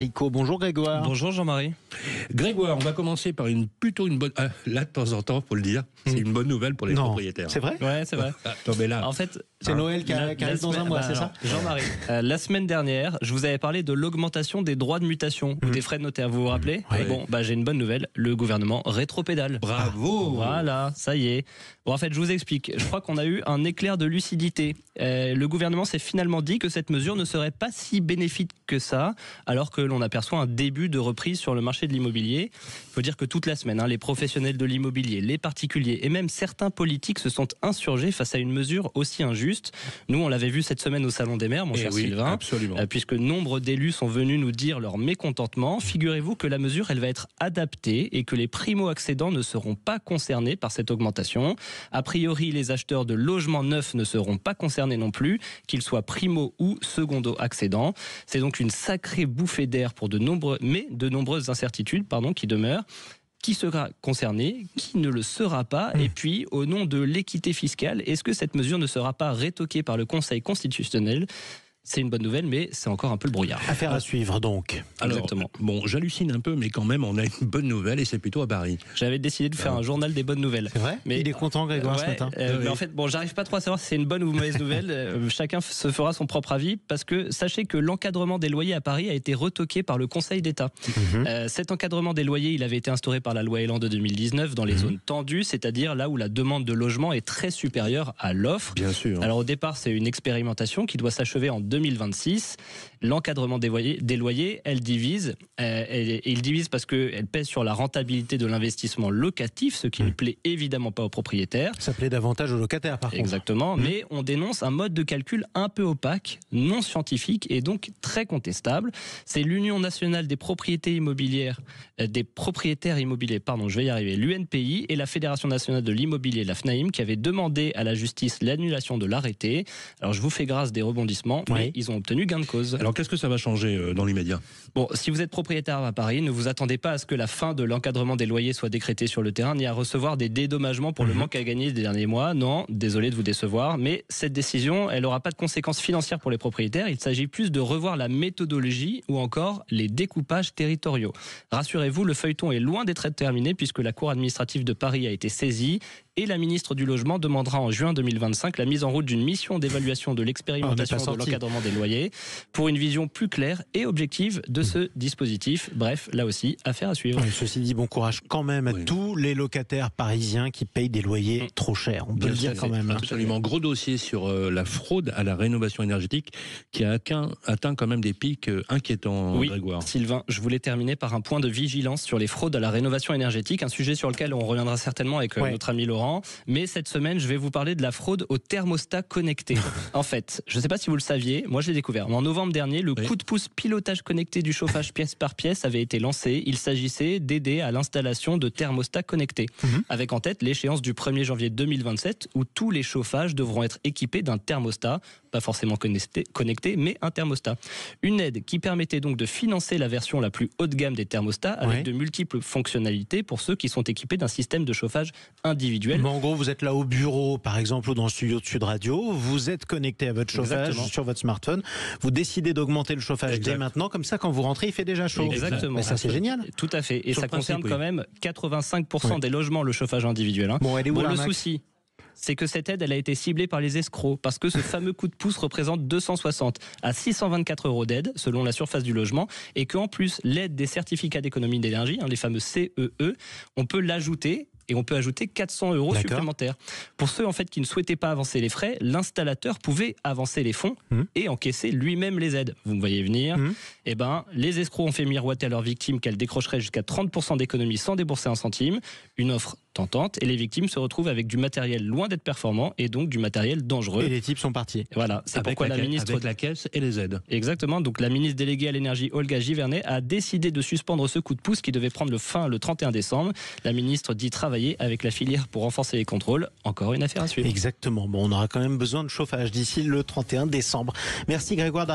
Rico, bonjour Grégoire. Bonjour Jean-Marie. Grégoire, on va commencer par plutôt une bonne... là, de temps en temps, faut le dire, c'est une bonne nouvelle pour les propriétaires. C'est vrai? Ouais, c'est vrai. Non, mais là, En fait, C'est Noël qui arrive dans un mois, c'est ça? Jean-Marie, la semaine dernière, je vous avais parlé de l'augmentation des droits de mutation ou des frais de notaire, vous vous rappelez? Ouais. Bon, j'ai une bonne nouvelle, le gouvernement rétropédale. bravo. Voilà, ça y est. Bon, en fait, je vous explique. Je crois qu'on a eu un éclair de lucidité. Le gouvernement s'est finalement dit que cette mesure ne serait pas si bénéfique que ça, alors que l'on aperçoit un début de reprise sur le marché de l'immobilier. Il faut dire que toute la semaine, les professionnels de l'immobilier, les particuliers et même certains politiques se sont insurgés face à une mesure aussi injuste. Nous, on l'avait vu cette semaine au Salon des maires, mon cher Sylvain, absolument. puisque nombre d'élus sont venus nous dire leur mécontentement. Figurez-vous que la mesure, elle va être adaptée et que les primo-accédants ne seront pas concernés par cette augmentation. A priori, les acheteurs de logements neufs ne seront pas concernés non plus, qu'ils soient primo ou secondo-accédants. C'est donc une sacrée bouffée d'air pour de nombreuses incertitudes qui demeurent. Qui sera concerné, qui ne le sera pas, et puis au nom de l'équité fiscale, est-ce que cette mesure ne sera pas rétoquée par le Conseil constitutionnel ? C'est une bonne nouvelle, mais c'est encore un peu le brouillard. Affaire à suivre donc. Alors, Exactement. Bon, j'hallucine un peu, mais quand même, on a une bonne nouvelle et c'est plutôt à Paris. J'avais décidé de faire un journal des bonnes nouvelles. C'est vrai? Mais Il est content Grégoire ce matin. Mais en fait, j'arrive pas trop à savoir si c'est une bonne ou mauvaise nouvelle. Chacun se fera son propre avis, parce que sachez que l'encadrement des loyers à Paris a été retoqué par le Conseil d'État. Cet encadrement des loyers, il avait été instauré par la loi Elan de 2019 dans les zones tendues, c'est-à-dire là où la demande de logement est très supérieure à l'offre. Bien sûr. Alors au départ, c'est une expérimentation qui doit s'achever en 2026. L'encadrement des loyers, il divise parce qu'elle pèse sur la rentabilité de l'investissement locatif, ce qui ne plaît évidemment pas aux propriétaires. Ça plaît davantage aux locataires par contre. Exactement, mais on dénonce un mode de calcul un peu opaque, non scientifique et donc très contestable. C'est l'Union nationale des propriétaires immobiliers, l'UNPI, et la Fédération nationale de l'immobilier, la FNAIM, qui avaient demandé à la justice l'annulation de l'arrêté. Alors je vous fais grâce des rebondissements, mais ils ont obtenu gain de cause. Alors, qu'est-ce que ça va changer dans l'immédiat? Bon, si vous êtes propriétaire à Paris, ne vous attendez pas à ce que la fin de l'encadrement des loyers soit décrétée sur le terrain, ni à recevoir des dédommagements pour le manque à gagner des derniers mois. Non, désolé de vous décevoir, mais cette décision, elle n'aura pas de conséquences financières pour les propriétaires. Il s'agit plus de revoir la méthodologie ou encore les découpages territoriaux. Rassurez-vous, le feuilleton est loin d'être terminé puisque la Cour administrative de Paris a été saisie et la ministre du Logement demandera en juin 2025 la mise en route d'une mission d'évaluation de l'expérimentation de l'encadrement des loyers pour une vision plus claire et objective de ce dispositif. Bref, là aussi, affaire à suivre. Oui, ceci dit, bon courage quand même à tous les locataires parisiens qui payent des loyers trop chers. On peut le dire quand même. Absolument. Gros dossier sur la fraude à la rénovation énergétique qui a atteint quand même des pics inquiétants, Grégoire. Sylvain, je voulais terminer par un point de vigilance sur les fraudes à la rénovation énergétique, un sujet sur lequel on reviendra certainement avec notre ami Laurent. Mais cette semaine, je vais vous parler de la fraude au thermostat connecté. En fait, je ne sais pas si vous le saviez, moi je l'ai découvert. En novembre dernier, le coup de pouce pilotage connecté du chauffage pièce par pièce avait été lancé. Il s'agissait d'aider à l'installation de thermostats connectés. Avec en tête l'échéance du 1er janvier 2027 où tous les chauffages devront être équipés d'un thermostat, pas forcément connecté, mais un thermostat. Une aide qui permettait donc de financer la version la plus haut de gamme des thermostats avec de multiples fonctionnalités pour ceux qui sont équipés d'un système de chauffage individuel. Mais en gros, vous êtes là au bureau, par exemple, ou dans le studio de Sud Radio, vous êtes connecté à votre chauffage sur votre smartphone, vous décidez d'augmenter le chauffage dès maintenant, comme ça, quand vous rentrez, il fait déjà chaud. Exactement. Mais ça, c'est génial. Tout à fait. Et Sur ça le principe, concerne quand même 85% des logements, le chauffage individuel. Bon, elle est où, le Max souci, c'est que cette aide, elle a été ciblée par les escrocs, parce que ce fameux coup de pouce représente 260 à 624 € d'aide, selon la surface du logement, et qu'en plus, l'aide des certificats d'économie d'énergie, les fameux CEE, on peut l'ajouter, et on peut ajouter 400 € supplémentaires. Pour ceux en fait qui ne souhaitaient pas avancer les frais, l'installateur pouvait avancer les fonds et encaisser lui-même les aides. Vous me voyez venir. Eh ben, les escrocs ont fait miroiter à leurs victimes qu'elles décrocheraient jusqu'à 30% d'économie sans débourser un centime. Une offre tentante, et les victimes se retrouvent avec du matériel loin d'être performant et donc du matériel dangereux. Et les types sont partis. Voilà, c'est pourquoi la ministre avec la caisse et les aides. Exactement, donc la ministre déléguée à l'énergie Olga Givernet a décidé de suspendre ce coup de pouce qui devait prendre fin le 31 décembre. La ministre dit travailler avec la filière pour renforcer les contrôles. Encore une affaire à suivre. Exactement. Bon, on aura quand même besoin de chauffage d'ici le 31 décembre. Merci Grégoire.